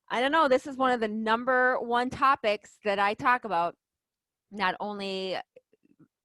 I don't know. This is one of the number one topics that I talk about, not only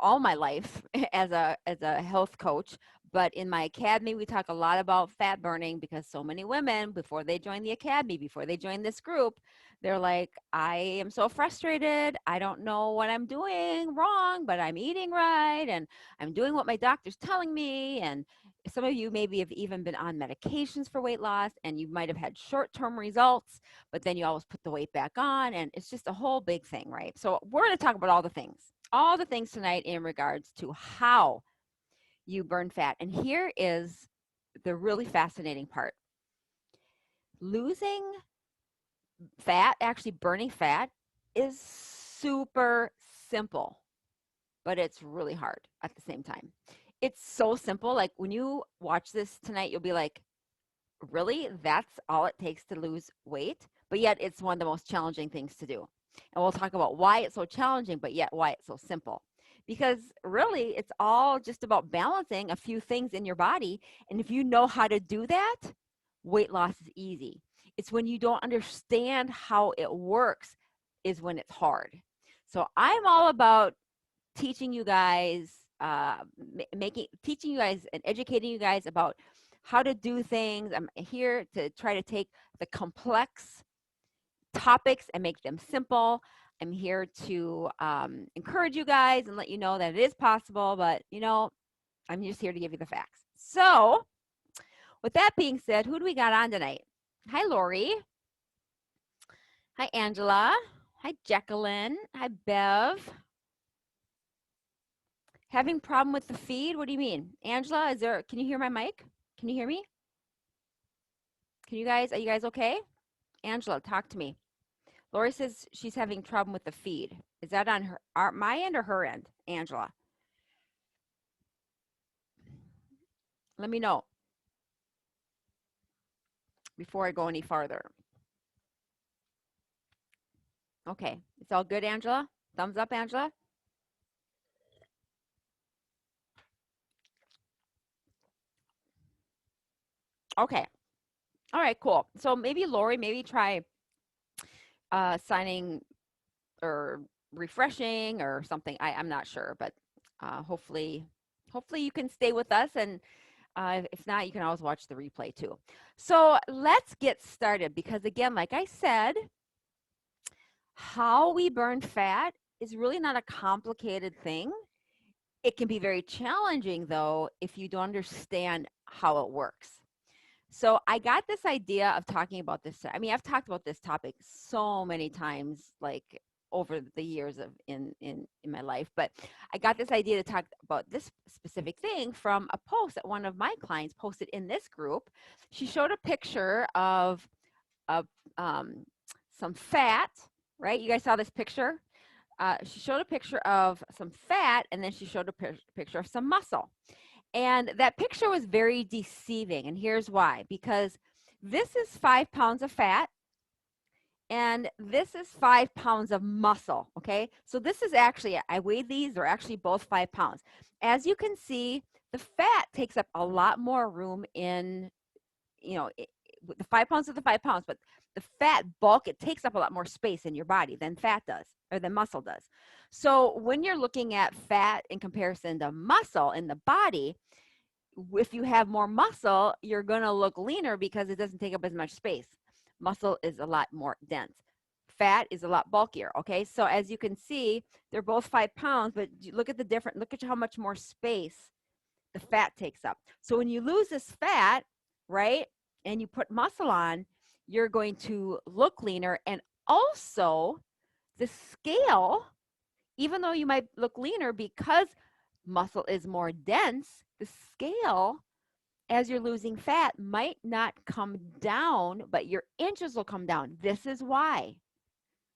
all my life as a health coach, but in my academy we talk a lot about fat burning because so many women before they join the academy, before they join this group, they're like, I am so frustrated. I don't know what I'm doing wrong, but I'm eating right and I'm doing what my doctor's telling me. And some of you maybe have even been on medications for weight loss and you might have had short-term results, but then you always put the weight back on and it's just a whole big thing, right? So we're going to talk about all the things tonight in regards to how you burn fat. And here is the really fascinating part. Losing fat, actually burning fat, is super simple, but it's really hard at the same time. It's so simple. Like when you watch this tonight, you'll be like, really? That's all it takes to lose weight? But yet it's one of the most challenging things to do. And we'll talk about why it's so challenging, but yet why it's so simple. Because really, it's all just about balancing a few things in your body. And if you know how to do that, weight loss is easy. It's when you don't understand how it works is when it's hard. So I'm all about teaching you guys, teaching you guys and educating you guys about how to do things. I'm here to try to take the complex topics and make them simple. I'm here to encourage you guys and let you know that it is possible, but I'm just here to give you the facts. So with that being said, who do we got on tonight? Hi, Lori. Hi, Angela. Hi, Jacqueline. Hi, Bev. Having problem with the feed? What do you mean? Angela, can you hear my mic? Can you hear me? Are you guys okay? Angela, talk to me. Lori says she's having trouble with the feed. Is that on my end or her end, Angela? Let me know before I go any farther. Okay, it's all good, Angela? Thumbs up, Angela? Okay. All right, cool. So maybe Lori, try signing or refreshing or something. I'm not sure, but hopefully you can stay with us, and if not, you can always watch the replay too. So let's get started because again, like I said, how we burn fat is really not a complicated thing. It can be very challenging though if you don't understand how it works. So I got this idea of talking about this. I mean, I've talked about this topic so many times, like over the years of in my life, but I got this idea to talk about this specific thing from a post that one of my clients posted in this group. She showed a picture of um, some fat, right? You guys saw this picture? She showed a picture of some fat, and then she showed a picture of some muscle. And that picture was very deceiving. And here's why. Because this is 5 pounds of fat and this is 5 pounds of muscle. Okay. So this is actually, I weighed these, they're actually both 5 pounds. As you can see, the fat takes up a lot more room in, the 5 pounds of the 5 pounds, but the fat bulk, it takes up a lot more space in your body than fat does or than muscle does. So when you're looking at fat in comparison to muscle in the body, if you have more muscle, you're going to look leaner because it doesn't take up as much space. Muscle is a lot more dense. Fat is a lot bulkier. Okay. So as you can see, they're both 5 pounds, but look at look at how much more space the fat takes up. So when you lose this fat, right, and you put muscle on, you're going to look leaner. And also the scale, even though you might look leaner because muscle is more dense, the scale as you're losing fat might not come down, but your inches will come down. This is why.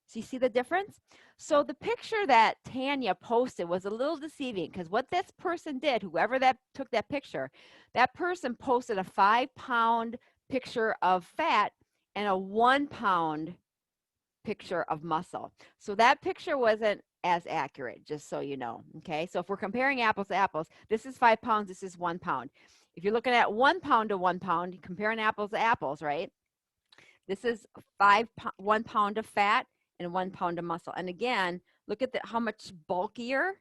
So you see the difference? So the picture that Tanya posted was a little deceiving because what this person did, whoever that took that picture, that person posted a 5 pound picture of fat and a 1 pound picture of muscle. So that picture wasn't as accurate, just so you know. Okay. So if we're comparing apples to apples, this is 5 pounds, this is 1 pound. If you're looking at 1 pound to 1 pound, comparing apples to apples, right? This is 1 pound of fat and 1 pound of muscle. And again, look at how much bulkier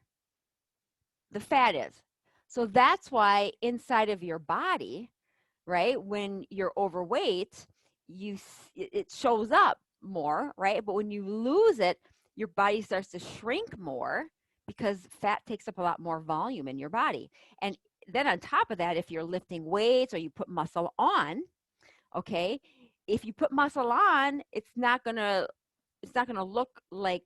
the fat is. So that's why inside of your body, right, when you're overweight, it shows up more, right? But when you lose it, your body starts to shrink more because fat takes up a lot more volume in your body. And then on top of that, if you're lifting weights or you put muscle on, okay, if you put muscle on, it's not gonna look like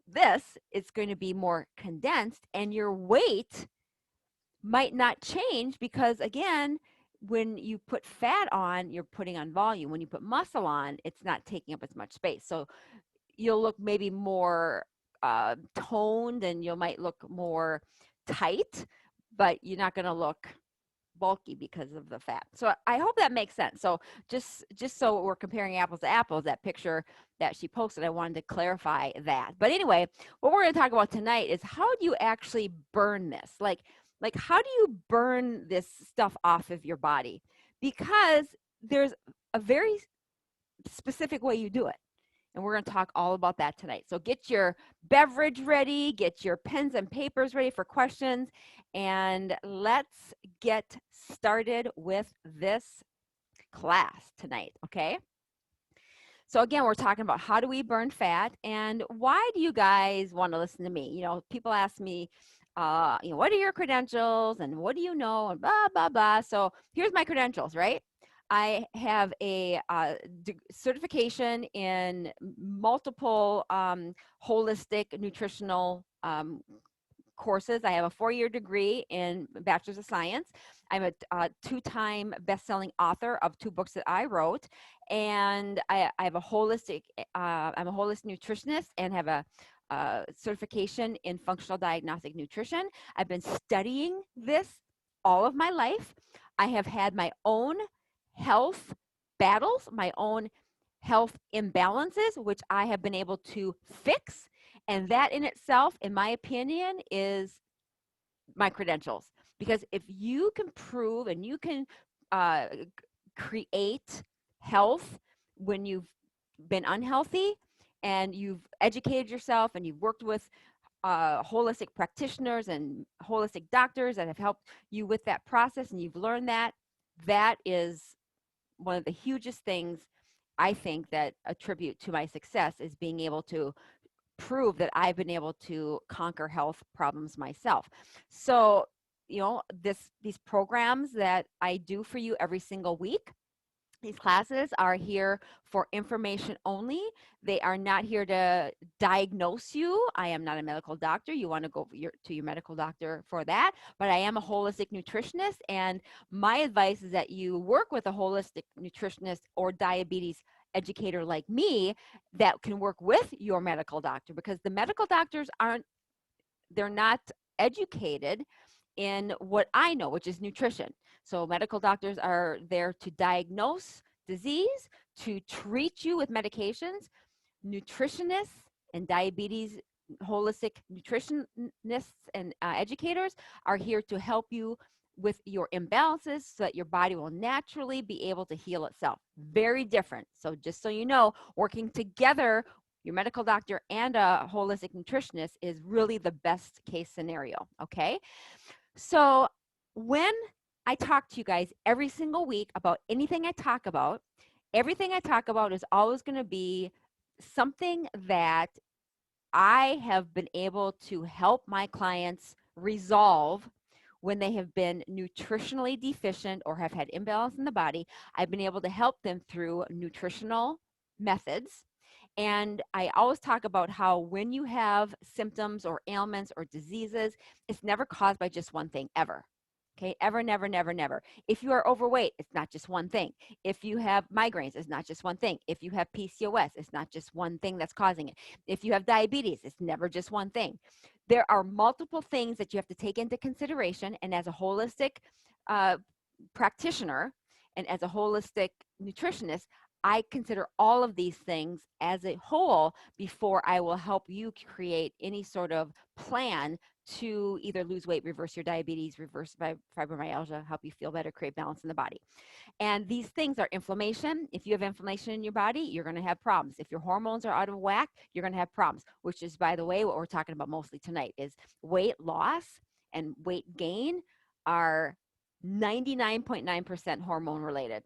this. It's going to be more condensed, and your weight might not change because, again, when you put fat on, you're putting on volume. When you put muscle on, it's not taking up as much space. So you'll look maybe more toned, and you might look more tight, but you're not going to look bulky because of the fat. So I hope that makes sense. So just so we're comparing apples to apples, that picture that she posted, I wanted to clarify that. But anyway, what we're going to talk about tonight is how do you actually burn this? Like how do you burn this stuff off of your body? Because there's a very specific way you do it. And we're going to talk all about that tonight. So get your beverage ready, get your pens and papers ready for questions, and let's get started with this class tonight, okay? So again, we're talking about how do we burn fat, and why do you guys want to listen to me? You know, people ask me, what are your credentials and what do you know and blah, blah, blah. So here's my credentials, right? I have a certification in multiple holistic nutritional courses. I have a 4-year degree in Bachelor's of Science. I'm a 2-time best-selling author of 2 books that I wrote, and I'm a holistic nutritionist and have a certification in functional diagnostic nutrition. I've been studying this all of my life. I have had my own health battles, my own health imbalances, which I have been able to fix. And that in itself, in my opinion, is my credentials. Because if you can prove and you can uh, create health when you've been unhealthy, and you've educated yourself and you've worked with holistic practitioners and holistic doctors that have helped you with that process, and you've learned that, that is one of the hugest things I think that attribute to my success, is being able to prove that I've been able to conquer health problems myself. So, these programs that I do for you every single week, these classes are here for information only. They are not here to diagnose you. I am not a medical doctor. You want to go to your medical doctor for that. But I am a holistic nutritionist, and my advice is that you work with a holistic nutritionist or diabetes educator like me that can work with your medical doctor, because the medical doctors they're not educated in what I know, which is nutrition. So medical doctors are there to diagnose disease, to treat you with medications. Nutritionists and diabetes holistic nutritionists and educators are here to help you with your imbalances so that your body will naturally be able to heal itself. Very different. So just so you know, working together, your medical doctor and a holistic nutritionist is really the best case scenario, okay? So when I talk to you guys every single week about anything I talk about, everything I talk about is always going to be something that I have been able to help my clients resolve when they have been nutritionally deficient or have had imbalance in the body. I've been able to help them through nutritional methods. And I always talk about how when you have symptoms or ailments or diseases, it's never caused by just one thing, ever. Okay, ever, never, never, never. If you are overweight, it's not just one thing. If you have migraines, it's not just one thing. If you have PCOS, it's not just one thing that's causing it. If you have diabetes, it's never just one thing. There are multiple things that you have to take into consideration. And as a holistic practitioner and as a holistic nutritionist, I consider all of these things as a whole before I will help you create any sort of plan to either lose weight, reverse your diabetes, reverse fibromyalgia, help you feel better, create balance in the body. And these things are inflammation. If you have inflammation in your body, you're going to have problems. If your hormones are out of whack, you're going to have problems, which is, by the way, what we're talking about mostly tonight is weight loss and weight gain are 99.9% hormone related.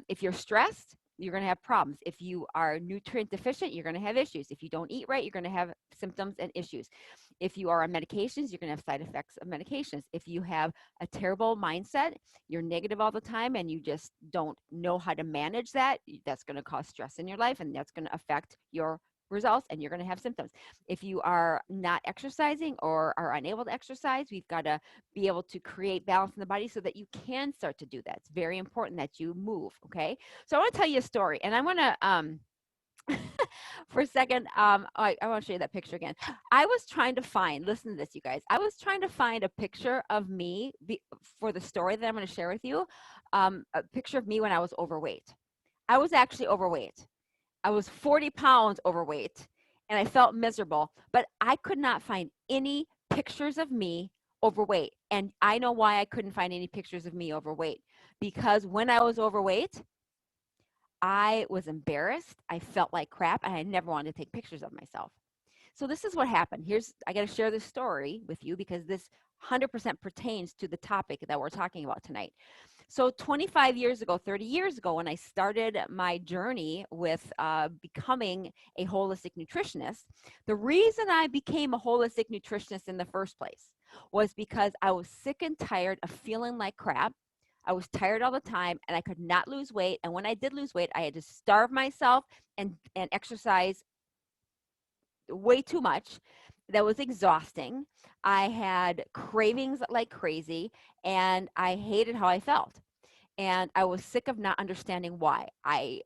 If you're stressed, you're going to have problems. If you are nutrient deficient, you're going to have issues. If you don't eat right, you're going to have symptoms and issues. If you are on medications, you're going to have side effects of medications. If you have a terrible mindset, you're negative all the time, and you just don't know how to manage that, that's going to cause stress in your life, and that's going to affect your results, and you're going to have symptoms. If you are not exercising or are unable to exercise, we've got to be able to create balance in the body so that you can start to do that. It's very important that you move, okay? So I want to tell you a story, and I want to for a second, I want to show you that picture again. I was trying to find, listen to this, you guys. I was trying to find a picture of me for the story that I'm going to share with you, a picture of me when I was overweight. I was actually overweight. I was 40 pounds overweight, and I felt miserable, but I could not find any pictures of me overweight. And I know why I couldn't find any pictures of me overweight, because when I was overweight, I was embarrassed. I felt like crap, and I never wanted to take pictures of myself. So this is what happened. I got to share this story with you because this 100% pertains to the topic that we're talking about tonight. So 25 years ago, 30 years ago, when I started my journey with becoming a holistic nutritionist, the reason I became a holistic nutritionist in the first place was because I was sick and tired of feeling like crap. I was tired all the time, and I could not lose weight. And when I did lose weight, I had to starve myself and exercise way too much. That was exhausting. I had cravings like crazy, and I hated how I felt. And I was sick of not understanding why. I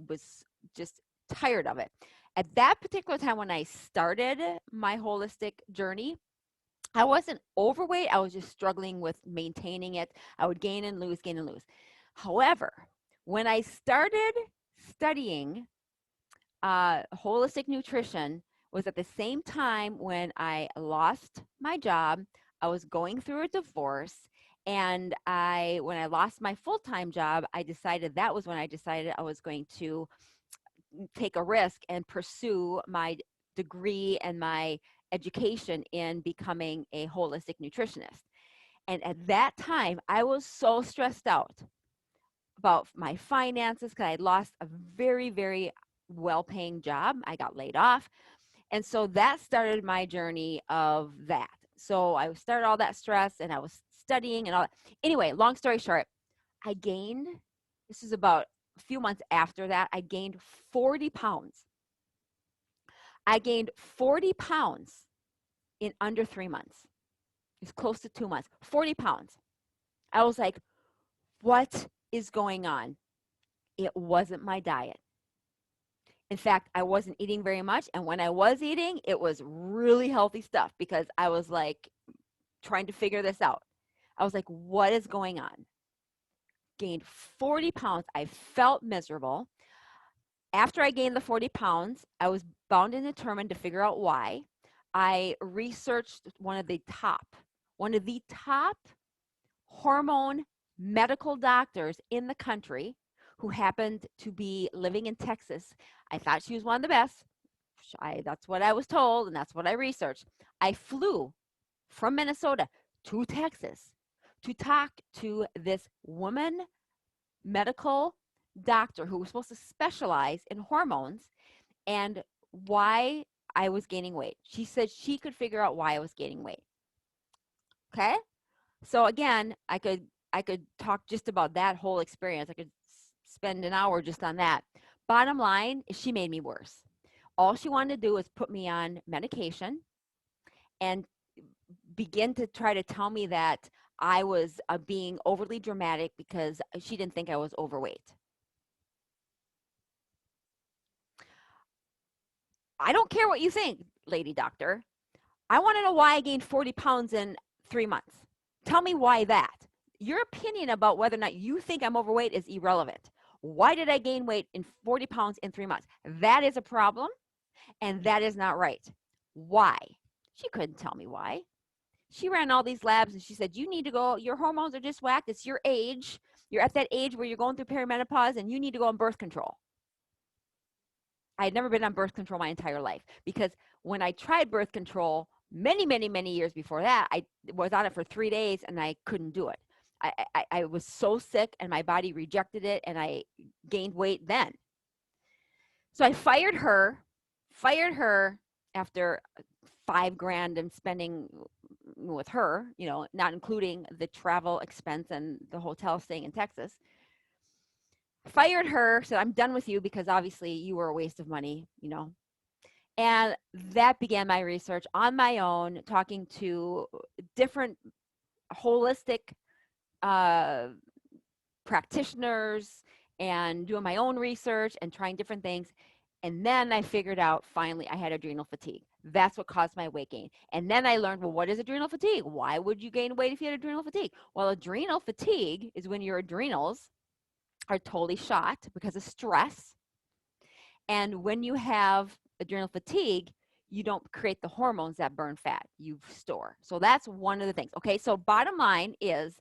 was just tired of it. At that particular time when I started my holistic journey, I wasn't overweight. I was just struggling with maintaining it. I would gain and lose, gain and lose. However, when I started studying holistic nutrition was at the same time when I lost my job. I was going through a divorce, and when I lost my full-time job, that was when I decided I was going to take a risk and pursue my degree and my education in becoming a holistic nutritionist. And at that time, I was so stressed out about my finances because I had lost a very, very well-paying job. I got laid off. And so that started my journey of that. So I started all that stress, and I was studying and all that. Anyway, long story short, this is about a few months after that, I gained 40 pounds. I gained 40 pounds in under 3 months. It's close to 2 months, 40 pounds. I was like, what is going on? It wasn't my diet. In fact, I wasn't eating very much. And when I was eating, it was really healthy stuff because I was like trying to figure this out. I was like, what is going on? Gained 40 pounds. I felt miserable. After I gained the 40 pounds, I was bound and determined to figure out why. I researched one of the top hormone medical doctors in the country who happened to be living in Texas. I thought she was one of the best. That's what I was told, and that's what I researched. I flew from Minnesota to Texas to talk to this woman medical doctor who was supposed to specialize in hormones and why I was gaining weight. She said she could figure out why I was gaining weight. Okay? So again, I could talk just about that whole experience. I could spend an hour just on that. Bottom line is she made me worse. All she wanted to do was put me on medication and begin to try to tell me that I was being overly dramatic because she didn't think I was overweight. I don't care what you think, lady doctor. I want to know why I gained 40 pounds in 3 months. Tell me why that. Your opinion about whether or not you think I'm overweight is irrelevant. Why did I gain weight in 40 pounds in 3 months? That is a problem, and that is not right. Why? She couldn't tell me why. She ran all these labs and she said, you need to go, your hormones are just whacked. It's your age. You're at that age where you're going through perimenopause and you need to go on birth control. I had never been on birth control my entire life because when I tried birth control many, many, many years before that, I was on it for 3 days and I couldn't do it. I was so sick and my body rejected it and I gained weight then. So I fired her after $5,000 and spending with her, not including the travel expense and the hotel staying in Texas. Fired her, said, I'm done with you because obviously you were a waste of money, And that began my research on my own, talking to different holistic practitioners and doing my own research and trying different things. And then I figured out finally I had adrenal fatigue. That's what caused my weight gain. And then I learned, well, what is adrenal fatigue? Why would you gain weight if you had adrenal fatigue? Well, adrenal fatigue is when your adrenals are totally shot because of stress. And when you have adrenal fatigue, you don't create the hormones that burn fat, you store. So that's one of the things. Okay, so bottom line is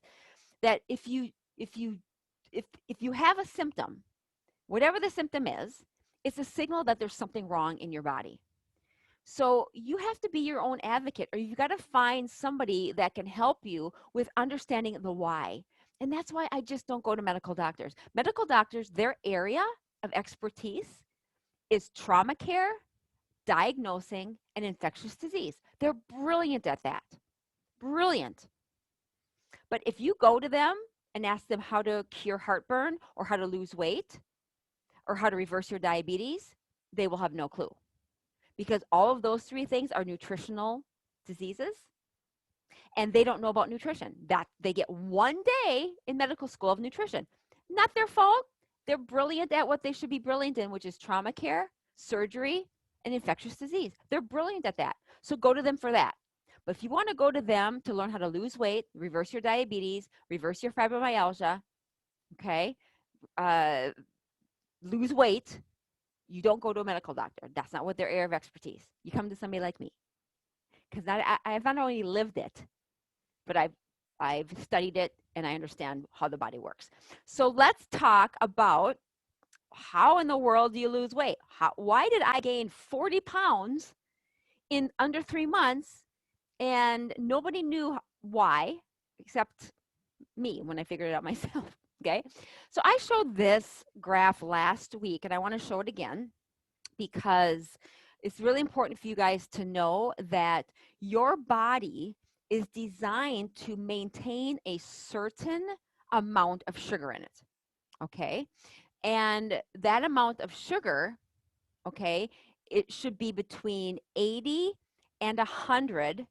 that if you have a symptom, whatever the symptom is, it's a signal that there's something wrong in your body. So you have to be your own advocate, or you've got to find somebody that can help you with understanding the why. And that's why I just don't go to medical doctors. Medical doctors, their area of expertise is trauma care, diagnosing, and infectious disease. They're brilliant at that. Brilliant. But if you go to them and ask them how to cure heartburn or how to lose weight or how to reverse your diabetes, they will have no clue. Because all of those 3 things are nutritional diseases and they don't know about nutrition. That they get 1 day in medical school of nutrition. Not their fault. They're brilliant at what they should be brilliant in, which is trauma care, surgery, and infectious disease. They're brilliant at that. So go to them for that. But if you want to go to them to learn how to lose weight, reverse your diabetes, reverse your fibromyalgia, okay, lose weight, you don't go to a medical doctor. That's not what their area of expertise. You come to somebody like me. Because I've not only lived it, but I've studied it and I understand how the body works. So let's talk about how in the world do you lose weight? Why did I gain 40 pounds in under 3 months and nobody knew why except me when I figured it out myself? Okay. So I showed this graph last week and I want to show it again because it's really important for you guys to know that your body is designed to maintain a certain amount of sugar in it. Okay. And that amount of sugar, okay, it should be between 80 and 100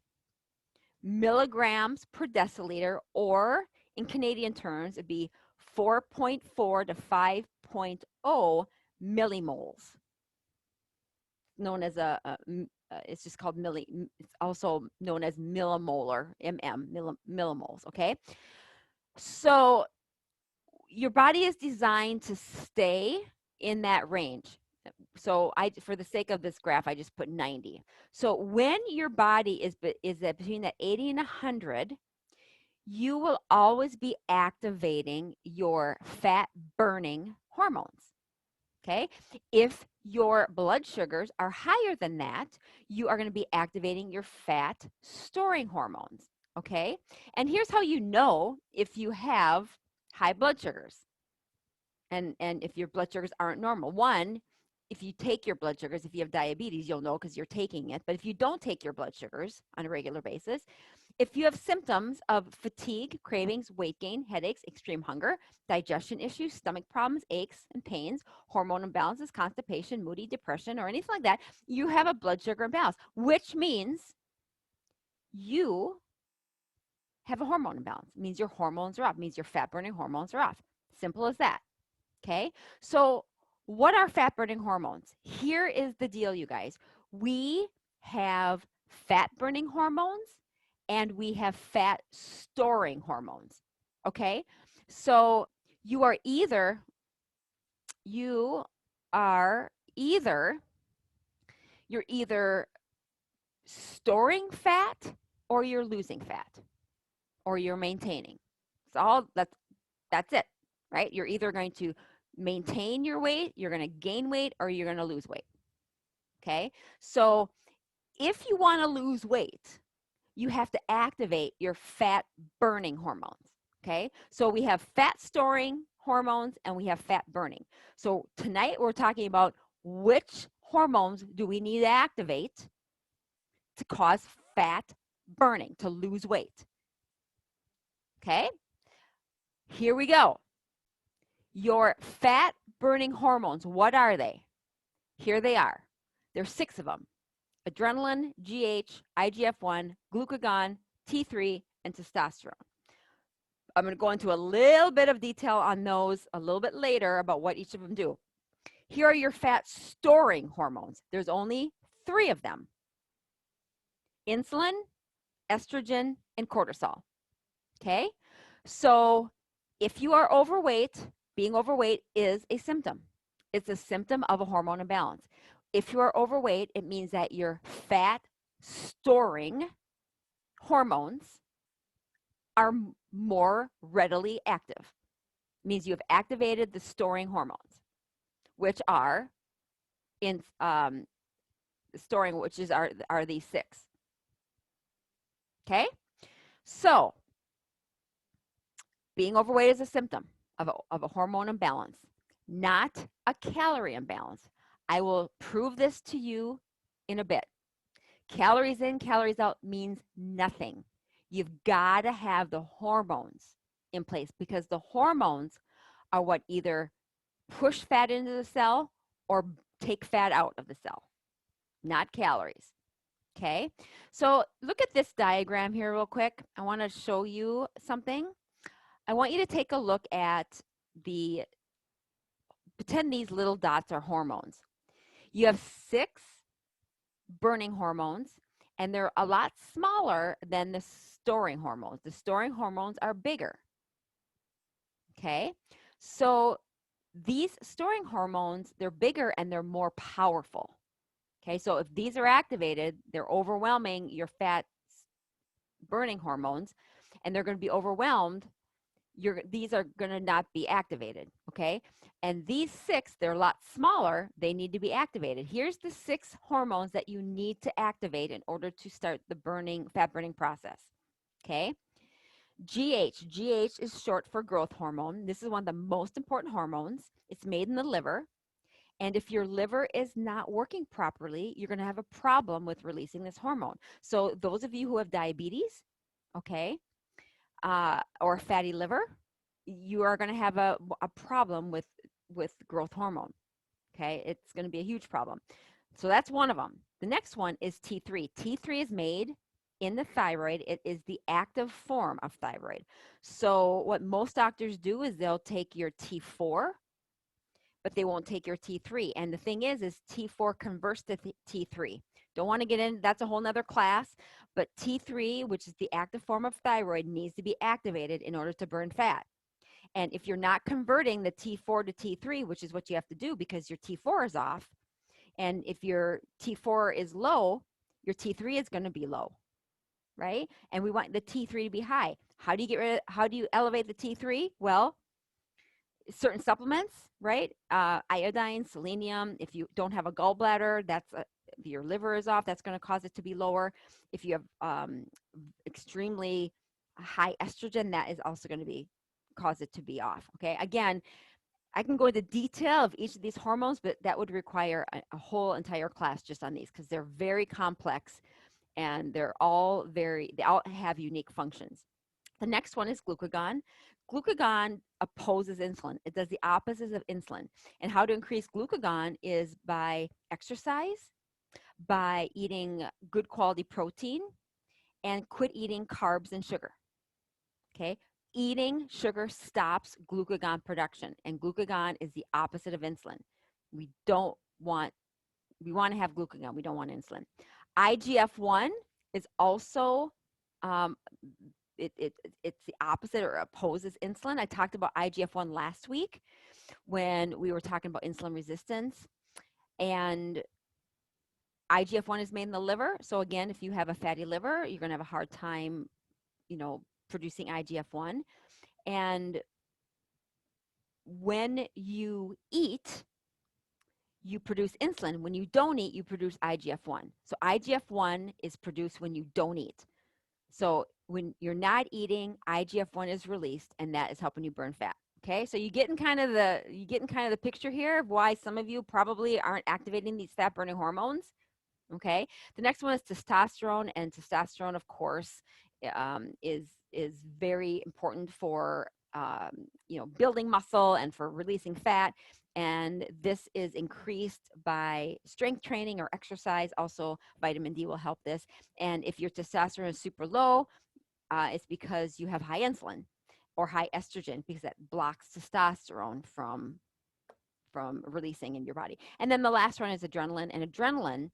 milligrams per deciliter, or in Canadian terms, it'd be 4.4 to 5.0 millimoles, known as it's just called it's also known as millimolar, millimoles, okay? So your body is designed to stay in that range. So for the sake of this graph, I just put 90. So when your body is between that 80 and 100, you will always be activating your fat burning hormones. Okay. If your blood sugars are higher than that, you are going to be activating your fat storing hormones. Okay. And here's how you know if you have high blood sugars and if your blood sugars aren't normal. One, if you take your blood sugars, if you have diabetes, you'll know because you're taking it. But if you don't take your blood sugars on a regular basis, if you have symptoms of fatigue, cravings, weight gain, headaches, extreme hunger, digestion issues, stomach problems, aches and pains, hormone imbalances, constipation, moody, depression, or anything like that, you have a blood sugar imbalance, which means you have a hormone imbalance. It means your hormones are off. It means your fat-burning hormones are off. Simple as that. Okay? So what are fat-burning hormones? Here is the deal, you guys. We have fat-burning hormones and we have fat storing hormones. Okay. So you're either storing fat or you're losing fat or you're maintaining. It's all that's it, right? You're either going to maintain your weight, you're going to gain weight, or you're going to lose weight. Okay? So if you want to lose weight, you have to activate your fat burning hormones. Okay? So we have fat storing hormones and we have fat burning. So tonight we're talking about which hormones do we need to activate to cause fat burning, to lose weight. Okay? Here we go. Your fat burning hormones, what are they? Here they are. There's 6 of them. Adrenaline, GH, IGF-1, glucagon, T3, and testosterone. I'm going to go into a little bit of detail on those a little bit later about what each of them do. Here are your fat storing hormones. There's only 3 of them. Insulin, estrogen, and cortisol. Okay? So if you are overweight, being overweight is a symptom. It's a symptom of a hormone imbalance. If you are overweight, it means that your fat storing hormones are more readily active. It means you have activated the storing hormones, which are in storing, which is are these 6. Okay? So being overweight is a symptom of a hormone imbalance, not a calorie imbalance. I will prove this to you in a bit. Calories in, calories out means nothing. You've got to have the hormones in place because the hormones are what either push fat into the cell or take fat out of the cell, not calories. Okay, so look at this diagram here real quick. I want to show you something. I want you to take a look at pretend these little dots are hormones. You have 6 burning hormones, and they're a lot smaller than the storing hormones. The storing hormones are bigger. Okay, so these storing hormones, they're bigger and they're more powerful. Okay, so if these are activated, they're overwhelming your fat burning hormones, and they're going to be overwhelmed. These are going to not be activated. Okay, and these 6, they're a lot smaller. They need to be activated. Here's the 6 hormones that you need to activate in order to start the fat burning process. Okay, GH is short for growth hormone. This is one of the most important hormones. It's made in the liver. And if your liver is not working properly, you're going to have a problem with releasing this hormone. So those of you who have diabetes, okay, or fatty liver, you are going to have a problem with growth hormone. Okay, it's going to be a huge problem. So that's one of them. The next one is T3. T3 is made in the thyroid. It is the active form of thyroid. So what most doctors do is they'll take your T4, but they won't take your T3. And the thing is T4 converts to T3. Don't want to get in, that's a whole nother class, but T3, which is the active form of thyroid, needs to be activated in order to burn fat. And if you're not converting the T4 to T3, which is what you have to do because your T4 is off, and if your T4 is low, your T3 is going to be low, right? And we want the T3 to be high. How do you elevate the T3? Well, certain supplements, right? Iodine, selenium. If you don't have a gallbladder, if your liver is off, that's going to cause it to be lower. If you have extremely high estrogen, that is also going to cause it to be off. Okay. Again, I can go into detail of each of these hormones, but that would require a whole entire class just on these because they're very complex and they all have unique functions. The next one is glucagon. Glucagon opposes insulin. It does the opposite of insulin. And how to increase glucagon is by exercise, by eating good quality protein, and quit eating carbs and sugar. Okay? Eating sugar stops glucagon production, and glucagon is the opposite of insulin. We want to have glucagon. We don't want insulin. IGF-1 is also it's the opposite or opposes insulin. I talked about IGF-1 last week when we were talking about insulin resistance, and IGF-1 is made in the liver. So again, if you have a fatty liver, you're going to have a hard time, producing IGF-1. And when you eat, you produce insulin. When you don't eat, you produce IGF-1. So IGF-1 is produced when you don't eat. So when you're not eating, IGF-1 is released, and that is helping you burn fat. Okay, so you getting kind of the picture here of why some of you probably aren't activating these fat burning hormones. Okay, the next one is testosterone, and testosterone, of course, is very important for building muscle and for releasing fat. And this is increased by strength training or exercise. Also, vitamin D will help this. And if your testosterone is super low, it's because you have high insulin or high estrogen, because that blocks testosterone from releasing in your body. And then the last one is adrenaline, and adrenaline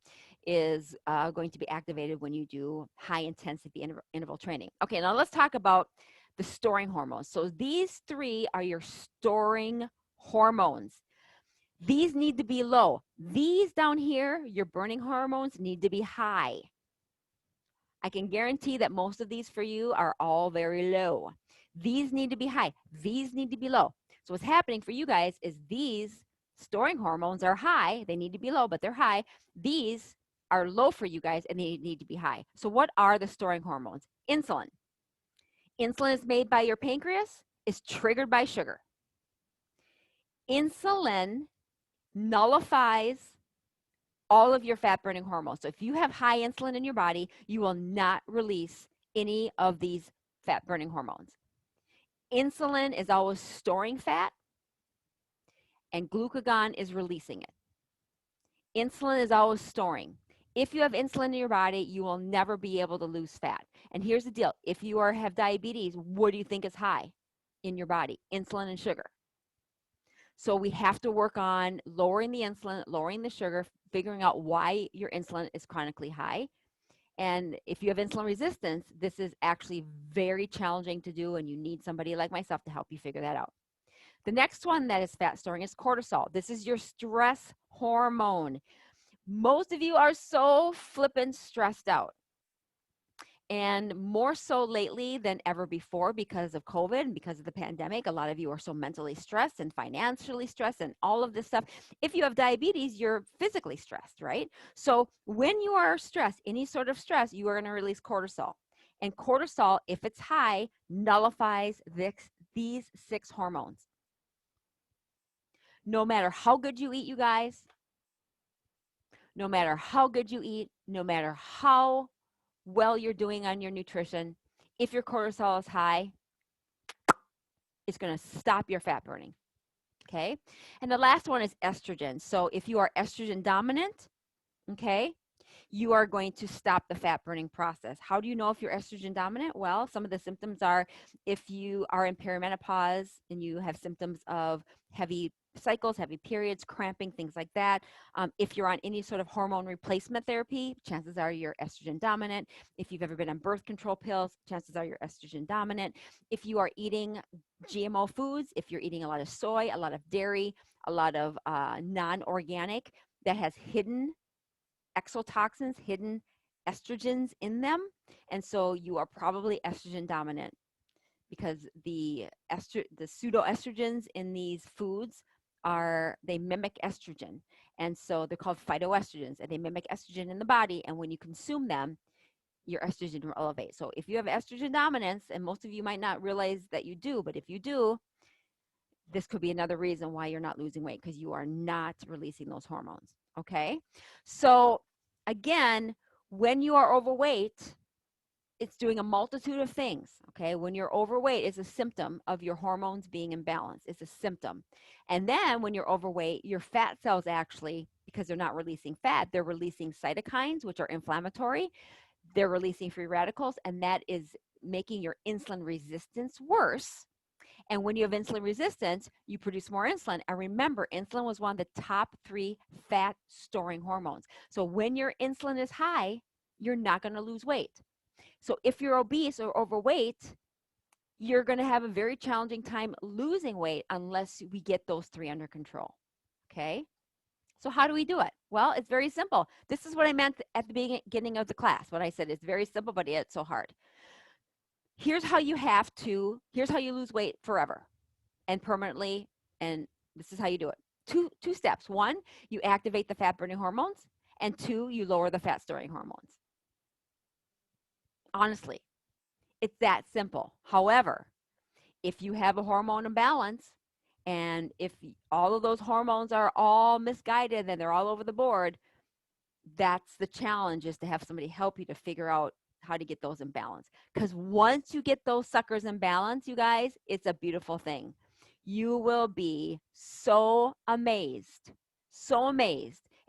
is going to be activated when you do high intensity interval training. Okay, now let's talk about the storing hormones. So these three are your storing hormones. These need to be low. These down here, your burning hormones, need to be high. I can guarantee that most of these for you are all very low. These need to be high. These need to be low. So what's happening for you guys is these storing hormones are high. They need to be low, but they're high. These are low for you guys, and they need to be high. So what are the storing hormones? Insulin. Insulin is made by your pancreas, is triggered by sugar. Insulin nullifies all of your fat burning hormones. So if you have high insulin in your body, you will not release any of these fat burning hormones. Insulin is always storing fat, and glucagon is releasing it. Insulin is always storing. If you have insulin in your body, you will never be able to lose fat. And here's the deal. If you have diabetes, what do you think is high in your body? Insulin and sugar. So we have to work on lowering the insulin, lowering the sugar, figuring out why your insulin is chronically high. And if you have insulin resistance, this is actually very challenging to do, and you need somebody like myself to help you figure that out. The next one that is fat storing is cortisol. This is your stress hormone. Most of you are so flippin' stressed out, and more so lately than ever before because of COVID and because of the pandemic. A lot of you are so mentally stressed and financially stressed and all of this stuff. If you have diabetes, you're physically stressed, right? So when you are stressed, any sort of stress, you are going to release cortisol. And cortisol, if it's high, nullifies these 6 hormones. No matter how good you eat, you guys, no matter how good you eat, no matter how well you're doing on your nutrition, if your cortisol is high, it's going to stop your fat burning. Okay. And the last one is estrogen. So if you are estrogen dominant, okay, you are going to stop the fat burning process. How do you know if you're estrogen dominant? Well, some of the symptoms are if you are in perimenopause and you have symptoms of heavy cycles, heavy periods, cramping, things like that. If you're on any sort of hormone replacement therapy, chances are you're estrogen dominant. If you've ever been on birth control pills, chances are you're estrogen dominant. If you are eating GMO foods, if you're eating a lot of soy, a lot of dairy, a lot of non-organic that has hidden exotoxins, hidden estrogens in them, and so you are probably estrogen dominant, because the pseudoestrogens in these foods they mimic estrogen, and so they're called phytoestrogens, and they mimic estrogen in the body, and when you consume them, your estrogen will elevate. So if you have estrogen dominance, and most of you might not realize that you do, but if you do, this could be another reason why you're not losing weight, because you are not releasing those hormones. Okay, so again, when you are overweight, it's doing a multitude of things. Okay, when you're overweight, it's a symptom of your hormones being imbalanced. It's a symptom. And then when you're overweight, your fat cells actually, because they're not releasing fat, they're releasing cytokines, which are inflammatory. They're releasing free radicals, and that is making your insulin resistance worse. And when you have insulin resistance, you produce more insulin. And remember, insulin was one of the top 3 fat storing hormones. So when your insulin is high, you're not going to lose weight. So if you're obese or overweight, you're going to have a very challenging time losing weight unless we get those 3 under control. Okay? So how do we do it? Well, it's very simple. This is what I meant at the beginning of the class. What I said is very simple, but it's so hard. Here's how you lose weight forever and permanently, and this is how you do it. Two steps. One, you activate the fat burning hormones, and two, you lower the fat storing hormones. Honestly, it's that simple. However, if you have a hormone imbalance, and if all of those hormones are all misguided and they're all over the board, that's the challenge, is to have somebody help you to figure out how to get those in balance. Because once you get those suckers in balance, you guys, it's a beautiful thing. You will be so amazed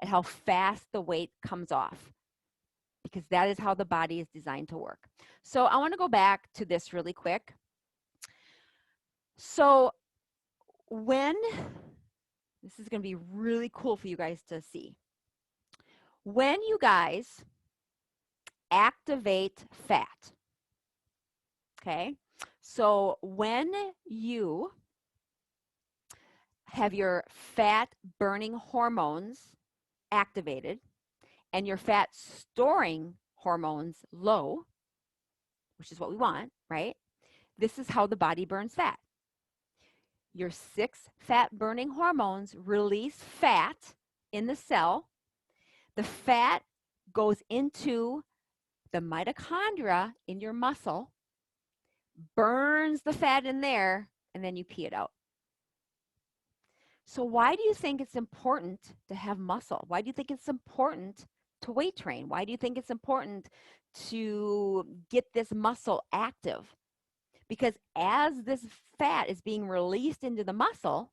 at how fast the weight comes off, because that is how the body is designed to work. So I want to go back to this really quick. So this is going to be really cool for you guys to see. When you guys activate fat, okay? So when you have your fat burning hormones activated and your fat storing hormones low, which is what we want, right? This is how the body burns fat. Your 6 fat burning hormones release fat in the cell. The fat goes into the mitochondria in your muscle, burns the fat in there, and then you pee it out. So why do you think it's important to have muscle? Why do you think it's important to weight train? Why do you think it's important to get this muscle active? Because as this fat is being released into the muscle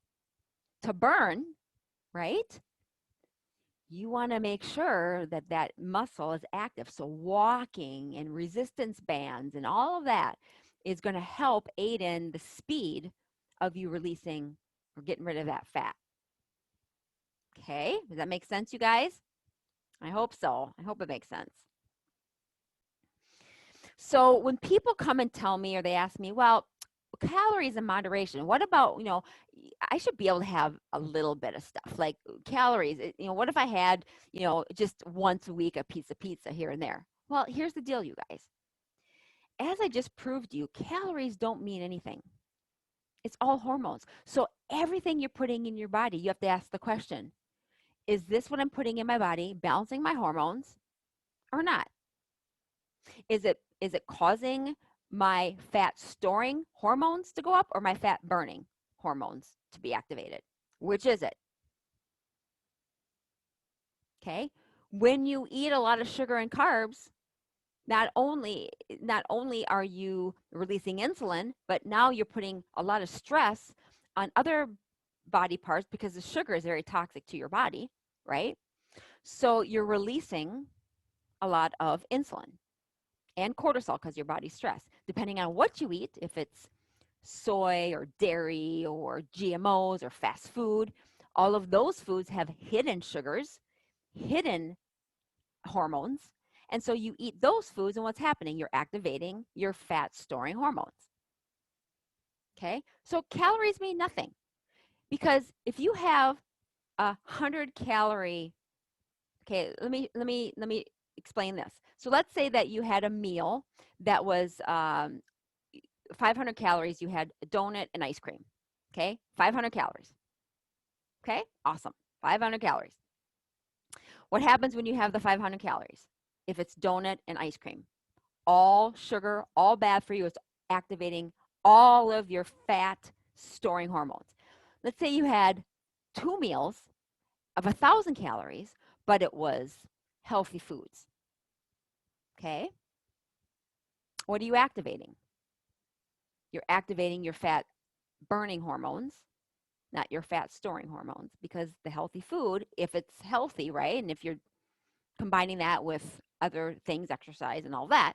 to burn, right? You want to make sure that that muscle is active. So walking and resistance bands and all of that is going to help aid in the speed of you releasing or getting rid of that fat. Okay, does that make sense, you guys? I hope so. I hope it makes sense. So when people come and tell me, or they ask me, well, calories in moderation, what about, I should be able to have a little bit of stuff like calories. What if I had, just once a week a piece of pizza here and there? Well, here's the deal, you guys. As I just proved to you, calories don't mean anything. It's all hormones. So everything you're putting in your body, you have to ask the question, is this what I'm putting in my body balancing my hormones or not? Is it causing my fat storing hormones to go up or my fat burning hormones to be activated? Which is it? Okay. When you eat a lot of sugar and carbs, not only are you releasing insulin, but now you're putting a lot of stress on other body parts because the sugar is very toxic to your body, right? So you're releasing a lot of insulin and cortisol because your body's stressed. Depending on what you eat, if it's soy or dairy or GMOs or fast food, all of those foods have hidden sugars, hidden hormones. And so you eat those foods, and what's happening? You're activating your fat storing hormones. Okay? So calories mean nothing, because if you have 100-calorie, okay, let me explain this. So let's say that you had a meal that was 500 calories. You had a donut and ice cream. Okay? 500 calories. Okay? Awesome. 500 calories. What happens when you have the 500 calories? If it's donut and ice cream, all sugar, all bad for you. It's activating all of your fat storing hormones. Let's say you had 2 meals of 1,000 calories, but it was healthy foods. Okay? What are you activating? You're activating your fat burning hormones, not your fat storing hormones, because the healthy food, if it's healthy, right, and if you're combining that with other things, exercise and all that,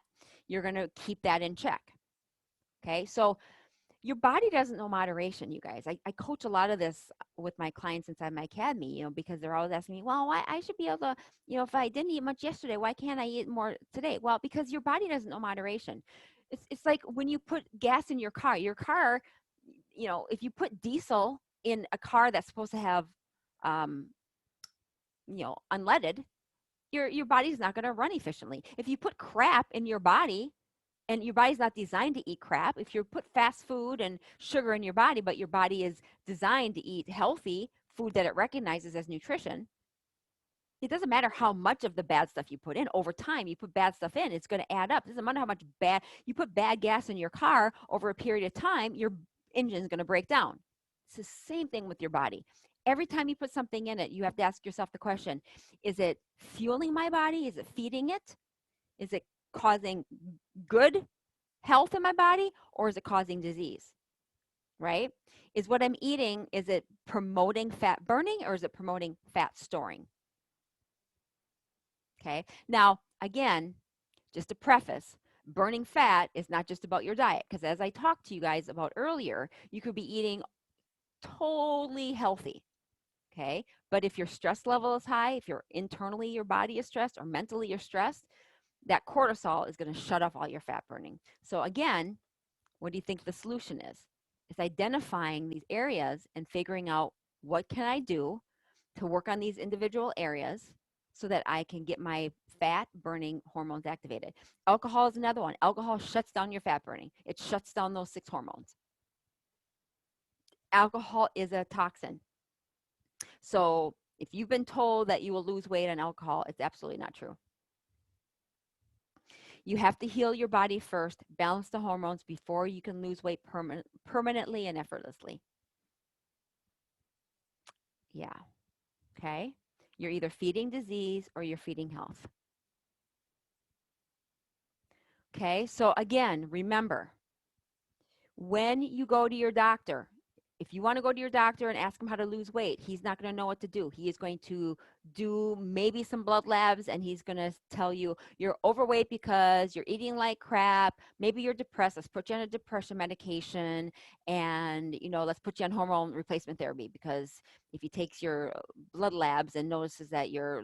you're going to keep that in check. Okay, so your body doesn't know moderation, you guys. I coach a lot of this with my clients inside my academy, because they're always asking me, well, why I should be able to, if I didn't eat much yesterday, why can't I eat more today? Well, because your body doesn't know moderation. It's like when you put gas in your car, if you put diesel in a car that's supposed to have unleaded, your body's not going to run efficiently. If you put crap in your body, and your body's not designed to eat crap, if you put fast food and sugar in your body, but your body is designed to eat healthy food that it recognizes as nutrition, it doesn't matter how much of the bad stuff you put in. Over time, you put bad stuff in, it's going to add up. It doesn't matter how much bad you put bad gas in your car over a period of time, your engine's going to break down. It's the same thing with your body. Every time you put something in it, you have to ask yourself the question, is it fueling my body? Is it feeding it? Is it causing good health in my body, or is it causing disease? Right? Is what I'm eating, is it promoting fat burning, or is it promoting fat storing? Okay. Now, again, just to preface, burning fat is not just about your diet, because as I talked to you guys about earlier, you could be eating totally healthy. Okay. But if your stress level is high, if you're internally your body is stressed or mentally you're stressed, that cortisol is going to shut off all your fat burning. So again, what do you think the solution is? It's identifying these areas and figuring out what can I do to work on these individual areas so that I can get my fat burning hormones activated. Alcohol is another one. Alcohol shuts down your fat burning. It shuts down those 6 hormones. Alcohol is a toxin. So if you've been told that you will lose weight on alcohol, it's absolutely not true. You have to heal your body first, balance the hormones before you can lose weight permanently and effortlessly. Yeah. Okay. You're either feeding disease or you're feeding health. Okay. So again, remember, when you go to your doctor, if you want to go to your doctor and ask him how to lose weight, he's not going to know what to do. He is going to do maybe some blood labs, and he's going to tell you you're overweight because you're eating like crap. Maybe you're depressed. Let's put you on a depression medication, and let's put you on hormone replacement therapy, because if he takes your blood labs and notices that your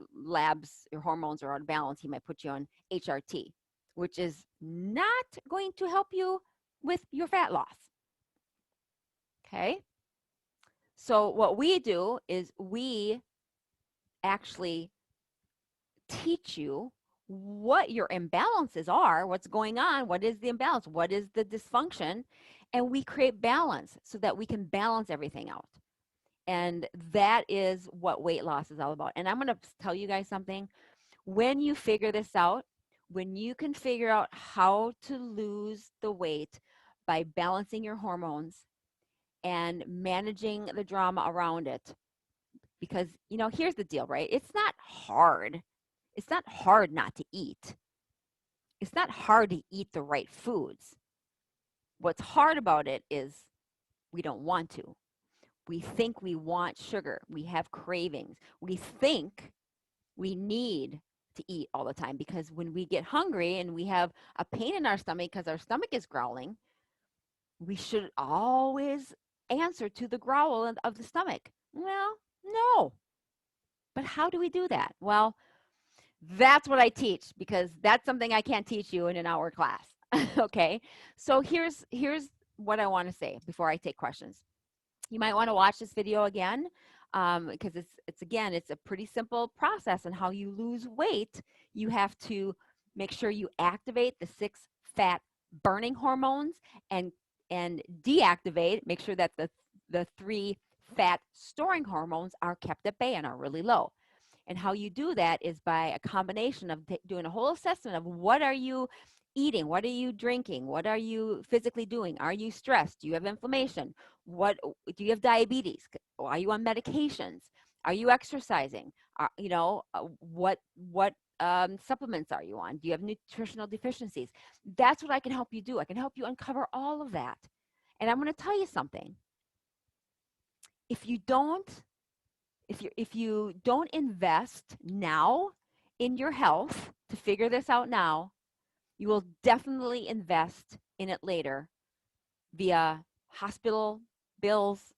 hormones are out of balance, he might put you on HRT, which is not going to help you with your fat loss. Okay. So what we do is we actually teach you what your imbalances are, what's going on, what is the imbalance, what is the dysfunction, and we create balance so that we can balance everything out. And that is what weight loss is all about. And I'm going to tell you guys something. When you figure this out, when you can figure out how to lose the weight by balancing your hormones and managing the drama around it, because here's the deal, right? It's not hard not to eat. It's not hard to eat the right foods. What's hard about it is we don't want to. We think we want sugar. We have cravings. We think we need to eat all the time, because when we get hungry and we have a pain in our stomach because our stomach is growling, we should always answer to the growl of the stomach. Well, no. But how do we do that? Well, that's what I teach, because that's something I can't teach you in an hour class. Okay. So here's what I want to say before I take questions. You might want to watch this video again, because it's a pretty simple process on how you lose weight. You have to make sure you activate the 6 fat burning hormones and deactivate, make sure that the 3 fat storing hormones are kept at bay and are really low. And how you do that is by a combination of doing a whole assessment of what are you eating, what are you drinking, what are you physically doing, are you stressed, do you have inflammation, what do you have, diabetes, are you on medications, are you exercising, what supplements are you on, do you have nutritional deficiencies? That's what I can help you do. I can help you uncover all of that. And I'm going to tell you something. If you don't invest now in your health to figure this out now, you will definitely invest in it later via hospital bills,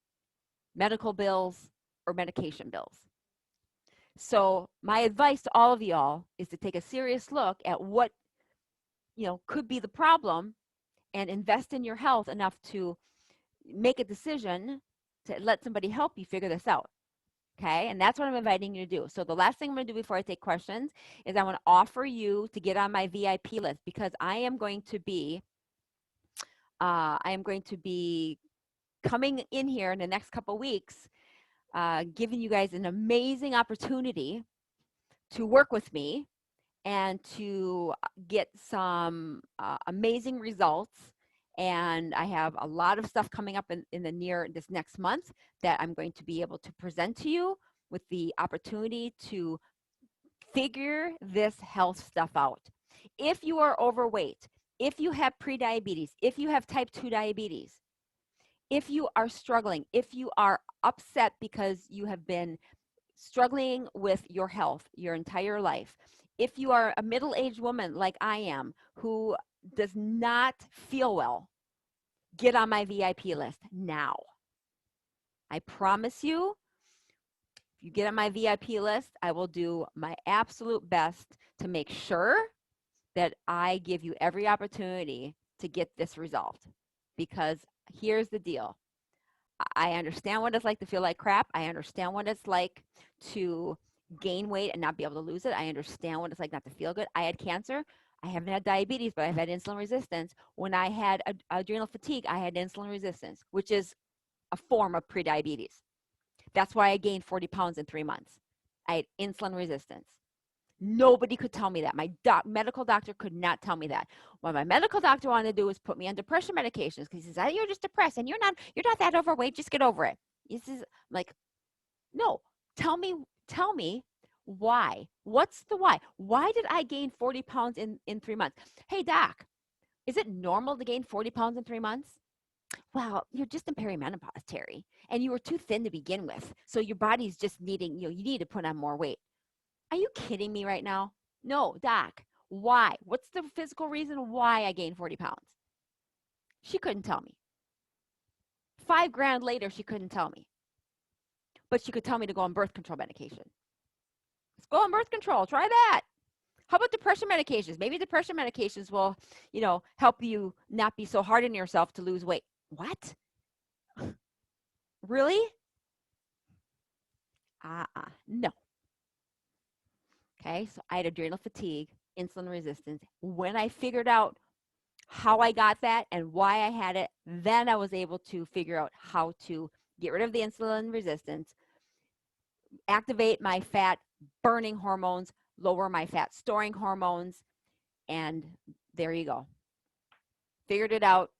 medical bills, or medication bills. So my advice to all of y'all is to take a serious look at what could be the problem and invest in your health enough to make a decision to let somebody help you figure this out. Okay, and that's what I'm inviting you to do. So the last thing I'm going to do before I take questions is I want to offer you to get on my VIP list, because I am going to be coming in here in the next couple weeks, giving you guys an amazing opportunity to work with me and to get some amazing results. And I have a lot of stuff coming up in this next month that I'm going to be able to present to you, with the opportunity to figure this health stuff out. If you are overweight, if you have prediabetes, if you have type 2 diabetes, if you are struggling, if you are upset because you have been struggling with your health your entire life, if you are a middle-aged woman like I am who does not feel well, get on my VIP list now. I promise you, if you get on my VIP list, I will do my absolute best to make sure that I give you every opportunity to get this resolved. Because here's the deal. I understand what it's like to feel like crap. I understand what it's like to gain weight and not be able to lose it. I understand what it's like not to feel good. I had cancer. I haven't had diabetes, but I've had insulin resistance. When I had adrenal fatigue, I had insulin resistance, which is a form of prediabetes. That's why I gained 40 pounds in 3 months. I had insulin resistance. Nobody could tell me that. My medical doctor could not tell me that. What my medical doctor wanted to do was put me on depression medications, because he says, you're just depressed and you're not that overweight. Just get over it. This is like, no, tell me why. What's the why? Why did I gain 40 pounds in 3 months? Hey, doc, is it normal to gain 40 pounds in 3 months? Well, you're just in perimenopause, Terry, and you were too thin to begin with. So your body's just needing, you need to put on more weight. Are you kidding me right now? No, doc. Why? What's the physical reason why I gained 40 pounds? She couldn't tell me. $5,000 later, she couldn't tell me. But she could tell me to go on birth control medication. Let's go on birth control. Try that. How about depression medications? Maybe depression medications will, help you not be so hard on yourself to lose weight. What? Really? No. Okay, so I had adrenal fatigue, insulin resistance. When I figured out how I got that and why I had it, then I was able to figure out how to get rid of the insulin resistance, activate my fat burning hormones, lower my fat storing hormones, and there you go. Figured it out.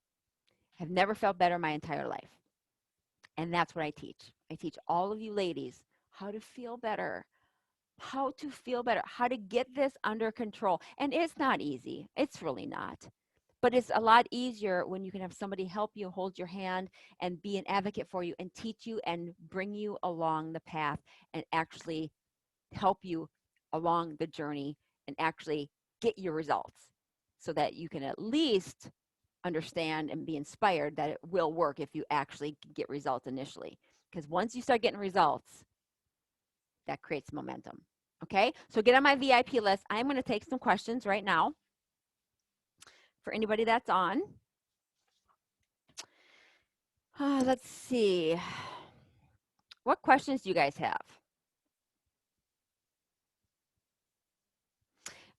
Have never felt better my entire life. And that's what I teach. I teach all of you ladies how to feel better, how to get this under control. And it's not easy. It's really not. But it's a lot easier when you can have somebody help you, hold your hand, and be an advocate for you, and teach you and bring you along the path, and actually help you along the journey and actually get your results, so that you can at least understand and be inspired that it will work if you actually get results initially. Because once you start getting results, that creates momentum. Okay, so get on my VIP list. I'm going to take some questions right now for anybody that's on. Let's see. What questions do you guys have?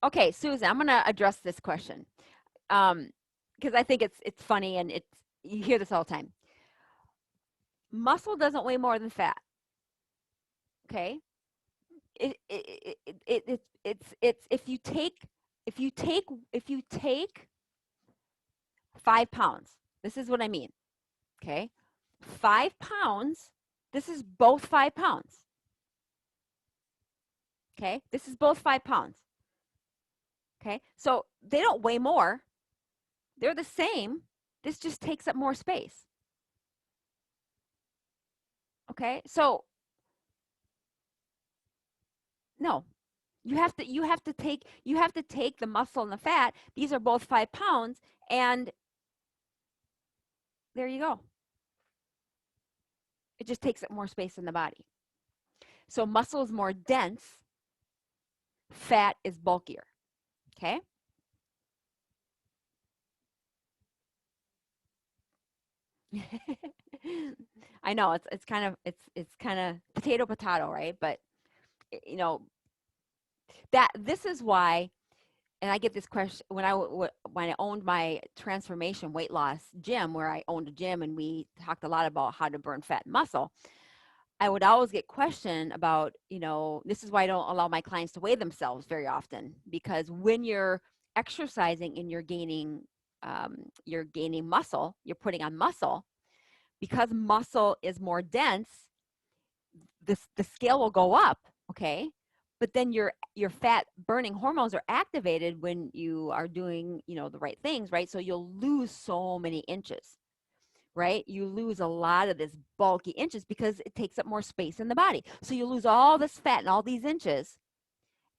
Okay, Susan, I'm going to address this question because I think it's funny, and you hear this all the time. Muscle doesn't weigh more than fat. Okay, it's if you take 5 pounds. This is what I mean. Okay, 5 pounds. This is both 5 pounds. Okay, this is both 5 pounds. Okay, so they don't weigh more. They're the same. This just takes up more space. Okay, so no, you have to take the muscle and the fat. These are both 5 pounds, and there you go. It just takes up more space in the body. So muscle is more dense, fat is bulkier. Okay. I know it's kind of potato, right? But you know that this is why, and I get this question when I owned my transformation weight loss gym, where I owned a gym and we talked a lot about how to burn fat and muscle. I would always get questioned about, this is why I don't allow my clients to weigh themselves very often, because when you're exercising and you're gaining muscle, you're putting on muscle, because muscle is more dense, the scale will go up, okay? But then your fat burning hormones are activated when you are doing, the right things, right? So you'll lose so many inches, right? You lose a lot of this bulky inches because it takes up more space in the body. So you lose all this fat and all these inches,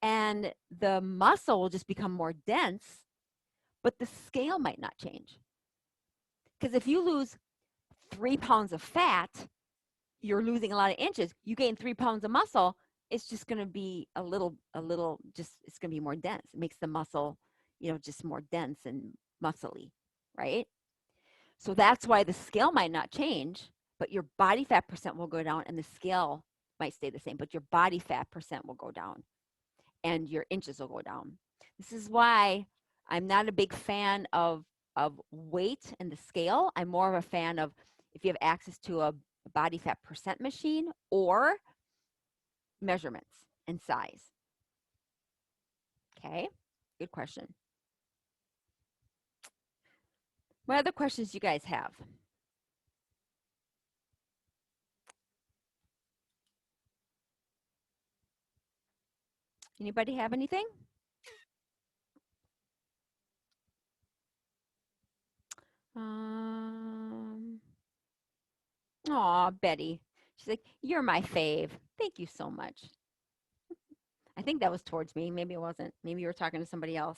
and the muscle will just become more dense, but the scale might not change. Because if you lose 3 pounds of fat, you're losing a lot of inches. You gain 3 pounds of muscle, it's just going to be it's going to be more dense. It makes the muscle, just more dense and muscly, right? So that's why the scale might not change, but your body fat percent will go down and the scale might stay the same, but your body fat percent will go down and your inches will go down. This is why I'm not a big fan of weight and the scale. I'm more of a fan of, if you have access to a body fat percent machine or measurements and size. Okay, good question. What other questions do you guys have? Anybody have anything? Aw, Betty. She's like, you're my fave. Thank you so much. I think that was towards me. Maybe it wasn't. Maybe you were talking to somebody else.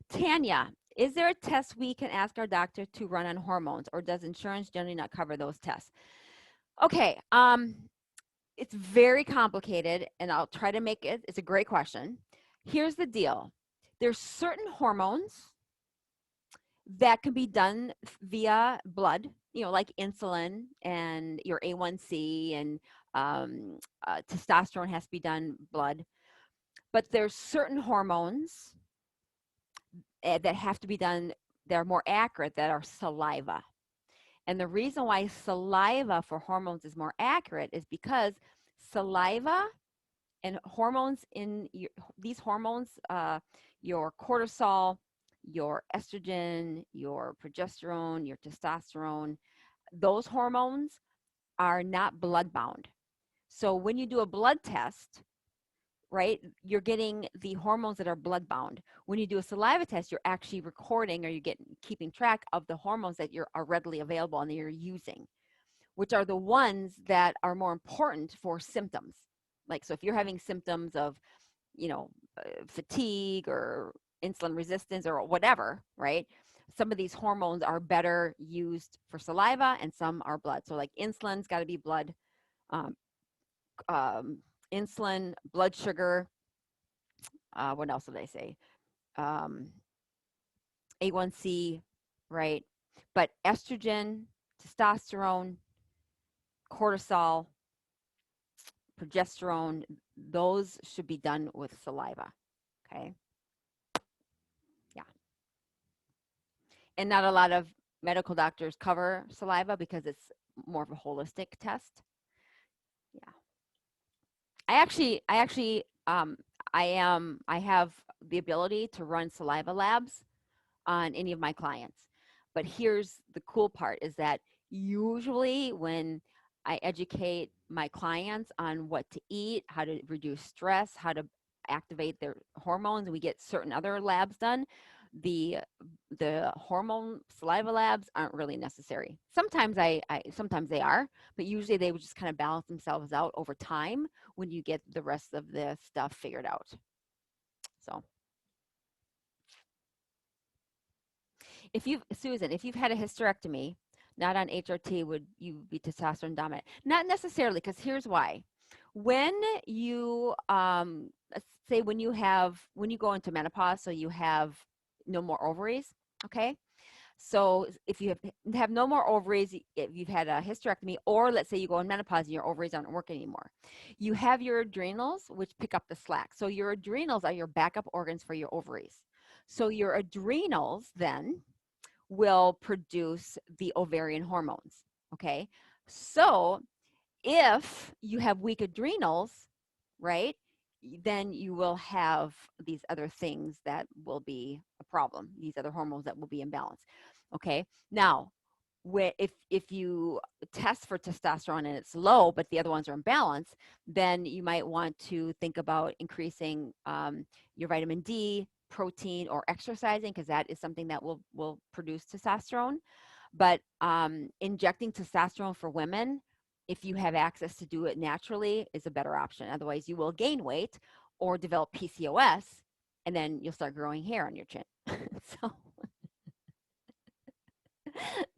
Tanya, is there a test we can ask our doctor to run on hormones, or does insurance generally not cover those tests? Okay, it's very complicated, and I'll try to make it. It's a great question. Here's the deal. There's certain hormones that can be done via blood, like insulin and your A1C, and testosterone has to be done blood. But there's certain hormones that have to be done, that are more accurate, that are saliva. And the reason why saliva for hormones is more accurate is because saliva and hormones these hormones, your cortisol, your estrogen, your progesterone, your testosterone, those hormones are not blood bound. So when you do a blood test, right, you're getting the hormones that are blood bound. When you do a saliva test, you're actually recording, or keeping track of the hormones that are readily available and that you're using, which are the ones that are more important for symptoms. Like, so if you're having symptoms of, fatigue or insulin resistance or whatever, right? Some of these hormones are better used for saliva and some are blood. So like insulin's got to be blood. Um, Insulin, blood sugar, what else did I say? Um, A1C, right? But estrogen, testosterone, cortisol, progesterone, those should be done with saliva. Okay. Yeah. And not a lot of medical doctors cover saliva because it's more of a holistic test. Yeah. I have the ability to run saliva labs on any of my clients. But here's the cool part, is that usually when I educate my clients on what to eat, how to reduce stress, how to activate their hormones, and we get certain other labs done, the hormone saliva labs aren't really necessary. Sometimes sometimes they are, but usually they would just kind of balance themselves out over time when you get the rest of the stuff figured out. So Susan, if you've had a hysterectomy, not on HRT, would you be testosterone dominant? Not necessarily, because here's why. When you, let's say when you go into menopause, so you have no more ovaries, okay? So if you have no more ovaries, if you've had a hysterectomy, or let's say you go in menopause and your ovaries aren't working anymore, you have your adrenals, which pick up the slack. So your adrenals are your backup organs for your ovaries. So your adrenals then will produce the ovarian hormones. Okay. So if you have weak adrenals, right, then you will have these other things that will be a problem, these other hormones that will be imbalanced. Okay. Now, if you test for testosterone and it's low, but the other ones are in balance, then you might want to think about increasing your vitamin D, protein, or exercising, because that is something that will produce testosterone. But injecting testosterone for women, if you have access to do it naturally, is a better option. Otherwise, you will gain weight or develop PCOS, and then you'll start growing hair on your chin. so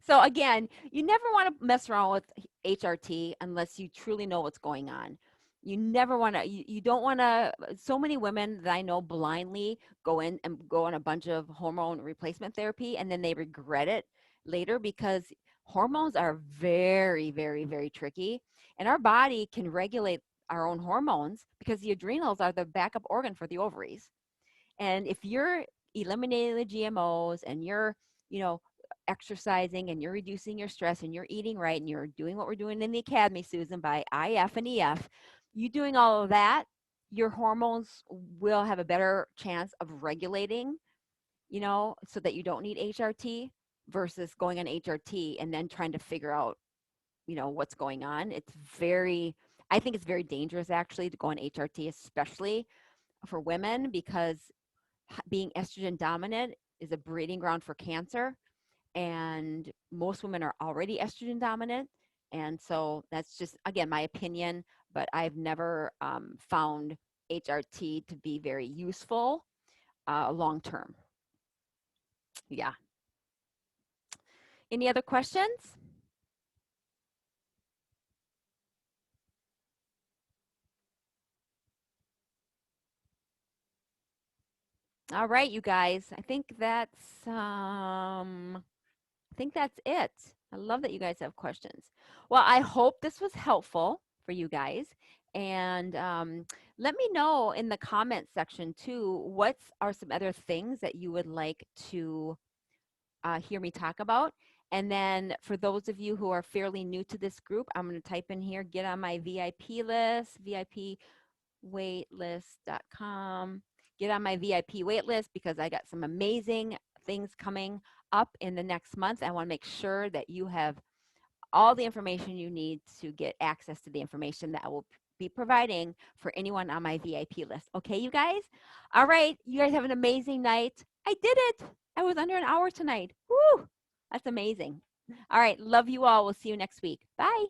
so again, you never want to mess around with HRT unless you truly know what's going on. You never want to, you don't want to, so many women that I know blindly go in and go on a bunch of hormone replacement therapy, and then they regret it later, because hormones are very, very, very tricky. And our body can regulate our own hormones because the adrenals are the backup organ for the ovaries. And if you're eliminating the GMOs and you're, you know, exercising and you're reducing your stress and you're eating right and you're doing what we're doing in the academy, Susan, by IF and EF, you doing all of that, your hormones will have a better chance of regulating, you know, so that you don't need HRT versus going on HRT and then trying to figure out, you know, what's going on. It's very, I think it's very dangerous actually to go on HRT, especially for women, because being estrogen dominant is a breeding ground for cancer, and most women are already estrogen dominant. And so that's just, again, my opinion, but I've never found HRT to be very useful long term. Yeah. Any other questions? All right, you guys. I think that's it. I love that you guys have questions. Well, I hope this was helpful for you guys. And let me know in the comment section too, what are some other things that you would like to hear me talk about. And then for those of you who are fairly new to this group, I'm going to type in here, get on my VIP list, VIPwaitlist.com. Get on my VIP waitlist because I got some amazing things coming up in the next month. I want to make sure that you have all the information you need to get access to the information that I will be providing for anyone on my VIP list. Okay, you guys? All right, you guys have an amazing night. I did it. I was under an hour tonight. Woo! That's amazing. All right, love you all. We'll see you next week. Bye.